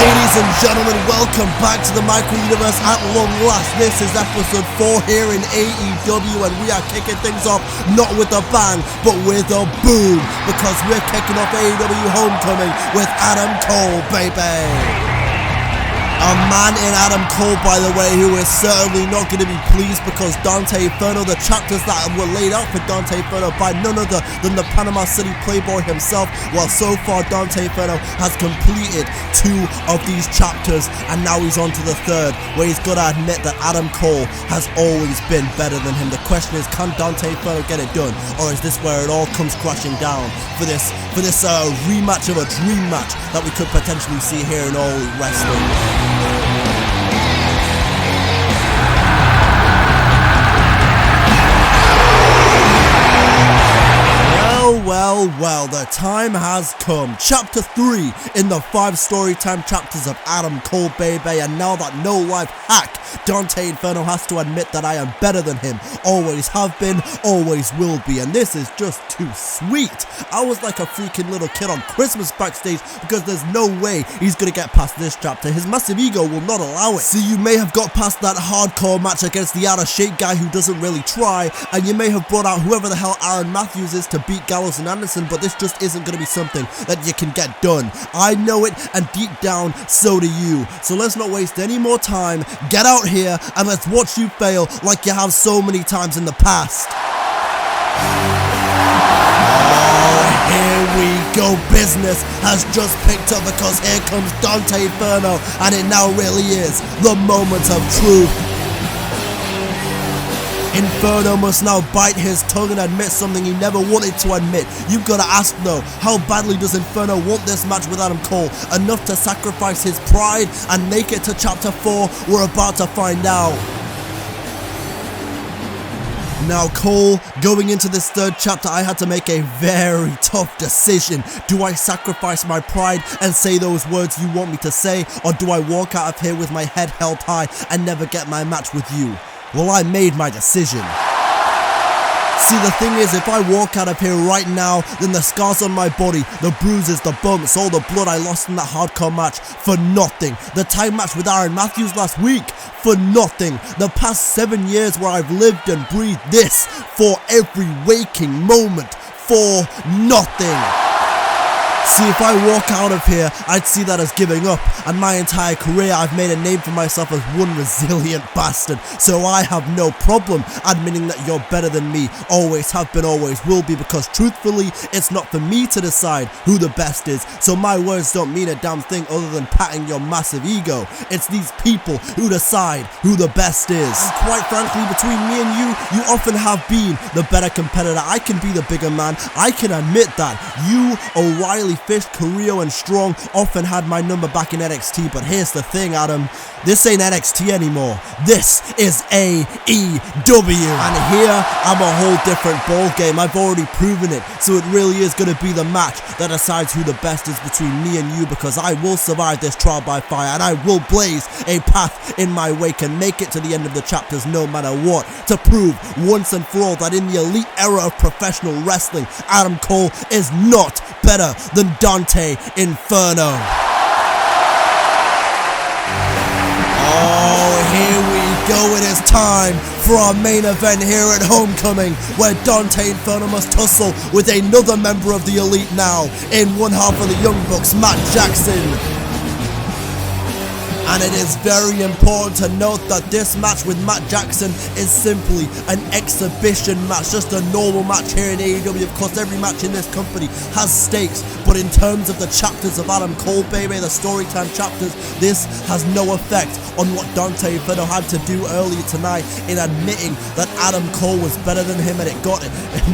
Ladies and gentlemen, welcome back to the MYCAREER Universe at long last. This is episode 4 here in AEW, and we are kicking things off not with a bang, but with a boom, because we're kicking off AEW Homecoming with Adam Cole, baby. A man in Adam Cole, by the way, who is certainly not going to be pleased because Dante Inferno, the chapters that were laid out for Dante Inferno by none other than the Panama City Playboy himself, well, so far Dante Inferno has completed 2 of these chapters, and now he's on to the 3rd, where he's got to admit that Adam Cole has always been better than him. The question is, can Dante Inferno get it done, or is this where it all comes crashing down for this rematch of a dream match that we could potentially see here in All Elite Wrestling? Well, the time has come. Chapter 3 in the 5 storytime chapters of Adam Cole, baby, and now that no-life hack Dante Inferno has to admit that I am better than him. Always have been, always will be, and this is just too sweet. I was like a freaking little kid on Christmas backstage because there's no way he's gonna get past this chapter. His massive ego will not allow it. See, you may have got past that hardcore match against the out-of-shape guy who doesn't really try, and you may have brought out whoever the hell Aaron Matthews is to beat Gallows and Anderson, but this just isn't going to be something that you can get done. I know it, and deep down, so do you. So let's not waste any more time. Get out here, and let's watch you fail like you have so many times in the past. Oh, here we go. Business has just picked up because here comes Dante Inferno, and it now really is the moment of truth. Inferno must now bite his tongue and admit something he never wanted to admit. You've got to ask though, how badly does Inferno want this match with Adam Cole? Enough to sacrifice his pride and make it to chapter 4? We're about to find out. Now Cole, going into this 3rd chapter, I had to make a very tough decision. Do I sacrifice my pride and say those words you want me to say, or do I walk out of here with my head held high and never get my match with you? Well, I made my decision. See, the thing is, if I walk out of here right now, then the scars on my body, the bruises, the bumps, all the blood I lost in that hardcore match, for nothing. The tag match with Aaron Matthews last week, for nothing. The past 7 years where I've lived and breathed this, for every waking moment, for nothing. See, if I walk out of here, I'd see that as giving up, and my entire career I've made a name for myself as one resilient bastard, so I have no problem admitting that you're better than me, always have been, always will be, because truthfully, it's not for me to decide who the best is, so my words don't mean a damn thing other than patting your massive ego. It's these people who decide who the best is. And quite frankly, between me and you often have been the better competitor. I can be the bigger man, I can admit that. You, O'Reilly, Fish, Carrillo, and Strong often had my number back in NXT, but here's the thing, Adam. This ain't NXT anymore. This is AEW. And here, I'm a whole different ball game. I've already proven it, so it really is going to be the match that decides who the best is between me and you, because I will survive this trial by fire, and I will blaze a path in my wake and make it to the end of the chapters no matter what, to prove once and for all that in the elite era of professional wrestling, Adam Cole is not better than Dante Inferno. Oh, here we go. It is time for our main event here at Homecoming, where Dante Inferno must tussle with another member of the Elite now, in one half of the Young Bucks, Matt Jackson. And it is very important to note that this match with Matt Jackson is simply an exhibition match, just a normal match here in AEW. Of course, every match in this company has stakes, but in terms of the chapters of Adam Cole, baby, the storytime chapters, this has no effect on what Dante Inferno had to do earlier tonight in admitting that Adam Cole was better than him, and it got,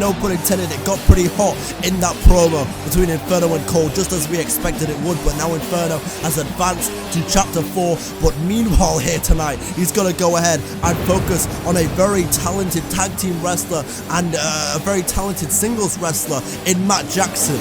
no pun intended, it got pretty hot in that promo between Inferno and Cole, just as we expected it would. But now Inferno has advanced to chapter 4. But meanwhile here tonight, he's going to go ahead and focus on a very talented tag team wrestler and a very talented singles wrestler in Matt Jackson.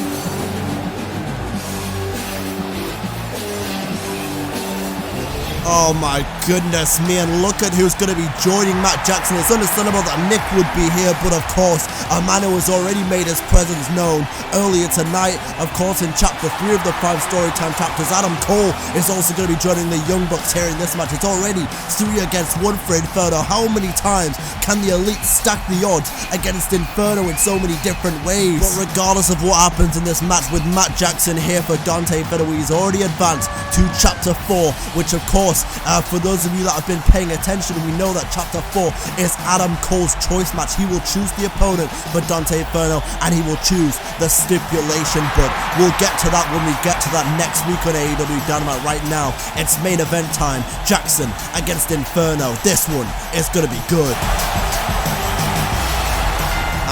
Oh my goodness me, and look at who's going to be joining Matt Jackson. It's understandable that Nick would be here, but of course, a man who has already made his presence known earlier tonight. Of course, in Chapter 3 of the 5 Storytime chapters, Adam Cole is also going to be joining the Young Bucks here in this match. It's already 3 against 1 for Inferno. How many times can the Elite stack the odds against Inferno in so many different ways? But regardless of what happens in this match, with Matt Jackson here for Dante Inferno, he's already advanced to Chapter 4, which of course, for those of you that have been paying attention, we know that Chapter 4 is Adam Cole's choice match. He will choose the opponent for Dante Inferno, and he will choose the stipulation, but we'll get to that when we get to that next week on AEW Dynamite. Right now, it's main event time. Jackson against Inferno. This one is going to be good.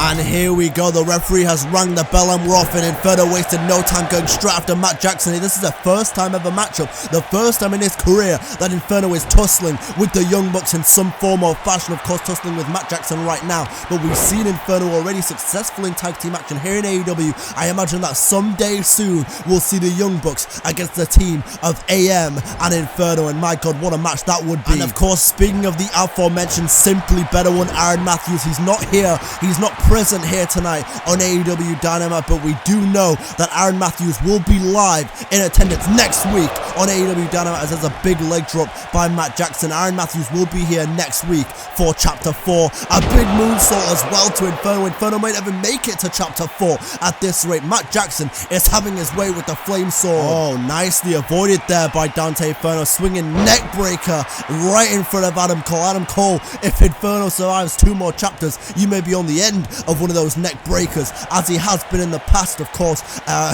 And here we go, the referee has rung the bell and we're off, and Inferno wasted no time going straight after Matt Jackson. This is the first time ever matchup, the first time in his career that Inferno is tussling with the Young Bucks in some form or fashion. Of course, tussling with Matt Jackson right now, but we've seen Inferno already successful in tag team action here in AEW. I imagine that someday soon we'll see the Young Bucks against the team of AM and Inferno, and my god, what a match that would be. And of course, speaking of the aforementioned simply better one, Aaron Matthews, he's not here, he's not present here tonight on AEW Dynamite, but we do know that Aaron Matthews will be live in attendance next week on AEW Dynamite, as there's a big leg drop by Matt Jackson. Aaron Matthews will be here next week for Chapter 4. A big moonsault as well to Inferno. Inferno might even make it to Chapter 4 at this rate. Matt Jackson is having his way with the flame sword. Oh, nicely avoided there by Dante Inferno, swinging neck breaker right in front of Adam Cole. Adam Cole, if Inferno survives 2 more chapters, you may be on the end of one of those neck breakers, as he has been in the past. Of course,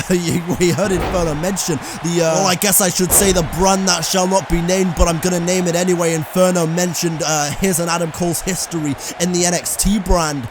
we heard Inferno mention the well, I guess I should say the brand that shall not be named, but I'm gonna name it anyway. Inferno mentioned his and Adam Cole's history in the NXT brand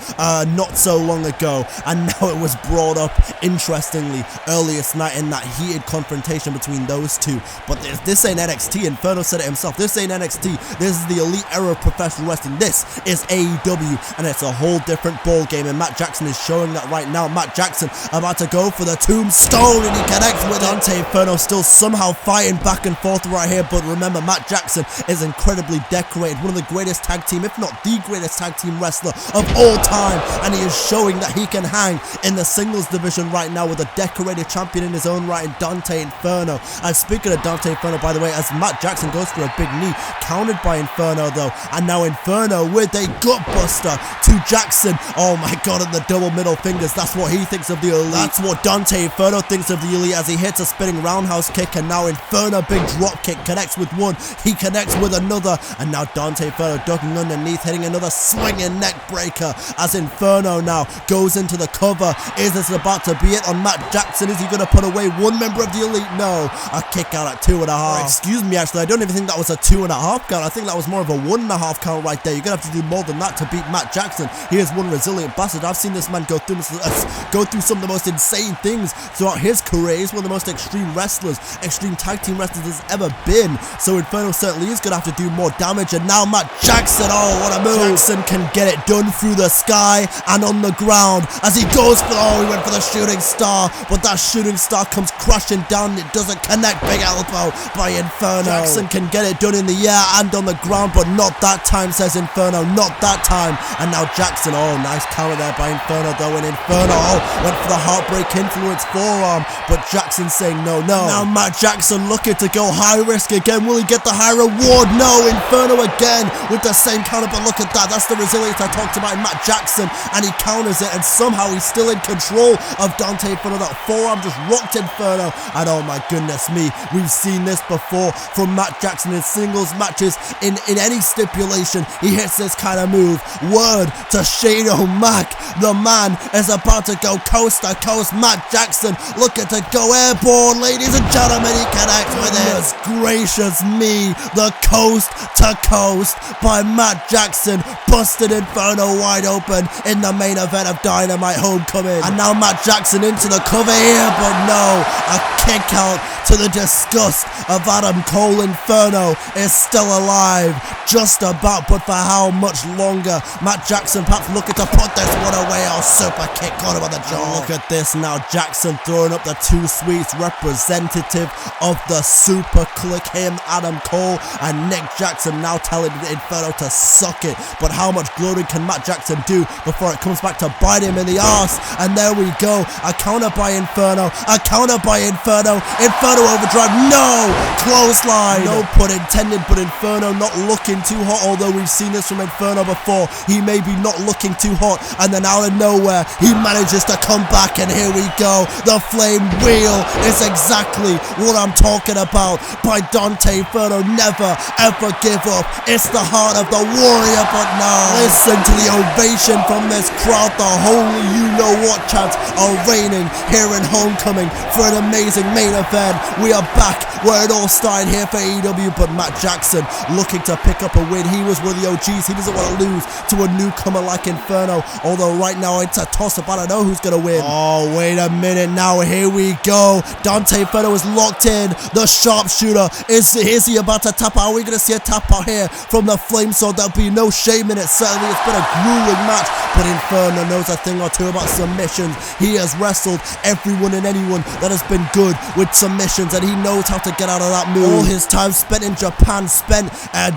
not so long ago, and now it was brought up, interestingly, earlier tonight in that heated confrontation between those two. But this ain't NXT. Inferno said it himself. This ain't NXT. This is the elite era of professional wrestling. This is AEW, and it's a whole different ball game, and Matt Jackson is showing that right now. Matt Jackson about to go for the tombstone, and he connects with Dante Inferno, still somehow fighting back and forth right here. But remember, Matt Jackson is incredibly decorated, one of the greatest tag team, if not the greatest tag team wrestler of all time, and he is showing that he can hang in the singles division right now with a decorated champion in his own right in Dante Inferno. And speaking of Dante Inferno, by the way, as Matt Jackson goes for a big knee, countered by Inferno though, and now Inferno with a gutbuster to Jackson. Oh my god, and the double middle fingers. That's what he thinks of the elite. That's what Dante Inferno thinks of the elite, as he hits a spinning roundhouse kick, and now Inferno big drop kick, connects with one, he connects with another, and now Dante Inferno ducking underneath, hitting another swinging neck breaker as Inferno now goes into the cover. Is this about to be it on Matt Jackson? Is he going to put away one member of the elite? No, a kick out at 2.5. Or excuse me, actually, I don't even think that was a 2.5 count. I think that was more of a 1.5 count right there. You're going to have to do more than that to beat Matt Jackson. He is one resilient bastard. I've seen this man go through some of the most insane things throughout his career. He's one of the most extreme wrestlers, extreme tag team wrestlers there's ever been. So Inferno certainly is going to have to do more damage. And now Matt Jackson, oh what a move. Jackson can get it done through the sky and on the ground as he goes for, oh he went for the shooting star, but that shooting star comes crashing down. It doesn't connect. Big elbow by Inferno. Jackson can get it done in the air and on the ground, but not that time, says Inferno, not that time. And now Jackson, oh nice counter there by Inferno though, and Inferno went for the heartbreak influence forearm, but Jackson saying no. Now Matt Jackson looking to go high risk again. Will he get the high reward? No. Inferno again with the same counter, but look at that. That's the resilience I talked about in Matt Jackson, and he counters it, and somehow he's still in control of Dante Inferno. That forearm just rocked Inferno, and oh my goodness me, we've seen this before from Matt Jackson in singles matches, in any stipulation. He hits this kind of move. Word to Shane O'Mac, the man is about to go coast to coast. Matt Jackson looking to go airborne, ladies and gentlemen. He connects with it. Gracious me, the coast to coast by Matt Jackson, busted Inferno wide open in the main event of Dynamite Homecoming. And now Matt Jackson into the cover here, but no, a A kick out to the disgust of Adam Cole. Inferno is still alive, just about, but for how much longer? Matt Jackson perhaps looking to put this one away. Oh, super kick got him on the jaw. Look at this now, Jackson throwing up the two sweets, representative of the super click. Him, Adam Cole, and Nick Jackson now telling Inferno to suck it. But how much gloating can Matt Jackson do before it comes back to bite him in the arse? And there we go, a counter by Inferno, a counter by Inferno. Inferno overdrive, no! Clothesline, no pun intended, but Inferno not looking too hot, although we've seen this from Inferno before. He may be not looking too hot, and then out of nowhere, he manages to come back, and here we go. The flame wheel is exactly what I'm talking about by Dante Inferno. Never, ever give up. It's the heart of the warrior, but now listen to the ovation from this crowd. The holy you-know-what chants are reigning here in Homecoming for an amazing main event. We are back where it all started here for AEW, but Matt Jackson looking to pick up a win. He was one of the OGs. He doesn't want to lose to a newcomer like Inferno, although right now it's a toss-up. I don't know who's going to win. Oh, wait a minute now. Here we go. Dante Inferno is locked in. The sharpshooter. Is he about to tap out? Are we going to see a tap out here from the Flame Sword? There'll be no shame in it. Certainly, it's been a grueling match, but Inferno knows a thing or two about submissions. He has wrestled everyone and anyone that has been good with submissions, and he knows how to get out of that move. All his time spent in Japan, spent,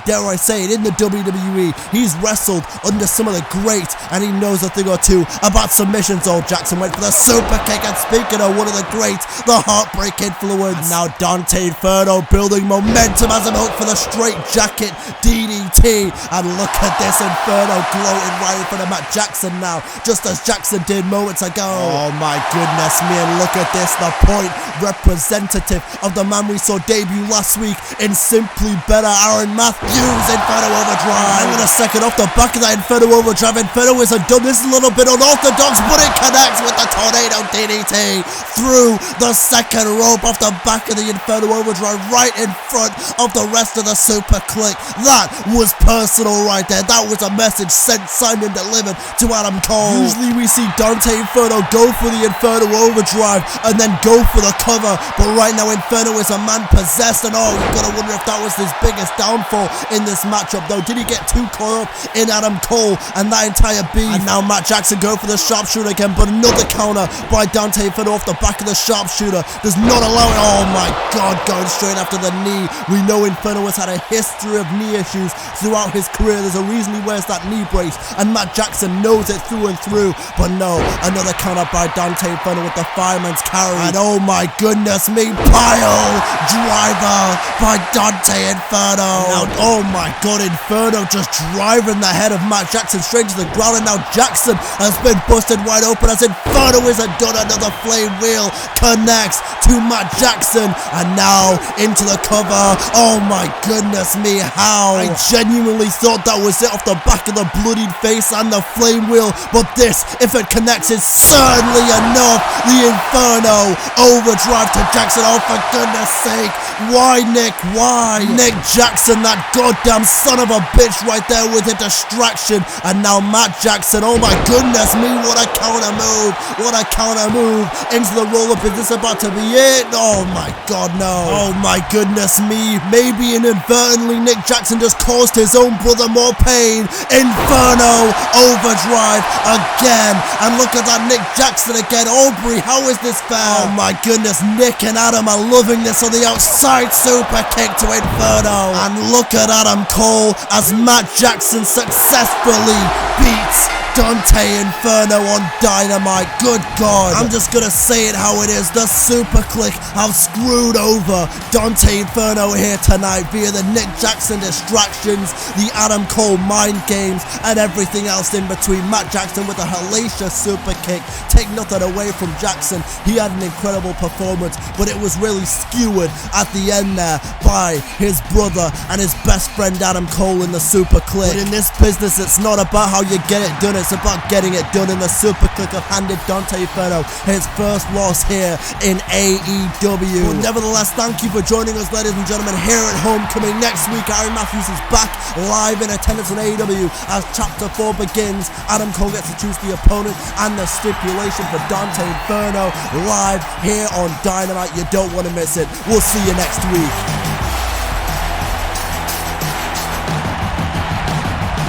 dare I say it, in the WWE. He's wrestled under some of the greats, and he knows a thing or two about submissions. Oh, Jackson went for the super kick, and speaking of one of the greats, the Heartbreak Influence. And now Dante Inferno building momentum as a hook for the straight jacket DDT, and look at this, Inferno gloating right in front of Matt Jackson now, just as Jackson did moments ago. Oh my goodness me, and look at this, the point representative of the man we saw debut last week in Simply Better, Aaron Matthews. Inferno overdrive, and with a second off the back of that Inferno overdrive, Inferno isn't done. This is a little bit unorthodox, but it connects with the tornado DDT through the second rope off the back of the Inferno overdrive, right in front of the rest of the super click. That was personal right there. That was a message sent, signed and delivered to Adam Cole. Usually we see Dante Inferno go for the Inferno overdrive and then go for the cover, but right now Inferno is a man possessed, and oh, you've got to wonder if that was his biggest downfall in this matchup though. Did he get too caught up in Adam Cole and that entire beef? And now Matt Jackson go for the sharpshooter again, but another counter by Dante Inferno off the back of the sharpshooter does not allow it. Oh my god, going straight after the knee. We know Inferno has had a history of knee issues throughout his career. There's a reason he wears that knee brace, and Matt Jackson knows it through and through. But no, another counter by Dante Inferno with the fireman's carry, and oh my goodness me, pile driver by Dante Inferno. Now, oh my god, Inferno just driving the head of Matt Jackson straight to the ground, and now Jackson has been busted wide open as Inferno isn't done. Another flame wheel connects to Matt Jackson, and now into the cover. Oh my goodness me, how? I genuinely thought that was it off the back of the bloodied face and the flame wheel, but this, if it connects, is certainly enough. The Inferno overdrive to Jackson. Oh, for goodness sake, why Nick? Why? Nick Jackson, that goddamn son of a bitch right there with a distraction, and now Matt Jackson. Oh my goodness me, what a counter move, what a counter move into the roll-up. Is this about to be it? Oh my god, no. Oh my goodness me, maybe inadvertently Nick Jackson just caused his own brother more pain. Inferno overdrive again, and look at that Nick Jackson again. Aubrey, how is this fair? Oh my goodness, Nick and Adam are loving this on the outside super kick to Inferno, and look at Adam Cole as Matt Jackson successfully beats Dante Inferno on Dynamite. Good God, I'm just gonna say it how it is. The super click have screwed over Dante Inferno here tonight via the Nick Jackson distractions, the Adam Cole mind games, and everything else in between. Matt Jackson with a hellacious super kick. Take nothing away from Jackson. He had an incredible performance, but it was really skewered at the end there by his brother and his best friend Adam Cole in the super click. But in this business, it's not about how you get it done, it's it's about getting it done, and the Super Click have handed Dante Inferno his first loss here in AEW. But nevertheless, thank you for joining us, ladies and gentlemen, here at Homecoming. Next week, Aaron Matthews is back live in attendance on AEW as Chapter 4 begins. Adam Cole gets to choose the opponent and the stipulation for Dante Inferno live here on Dynamite. You don't want to miss it. We'll see you next week.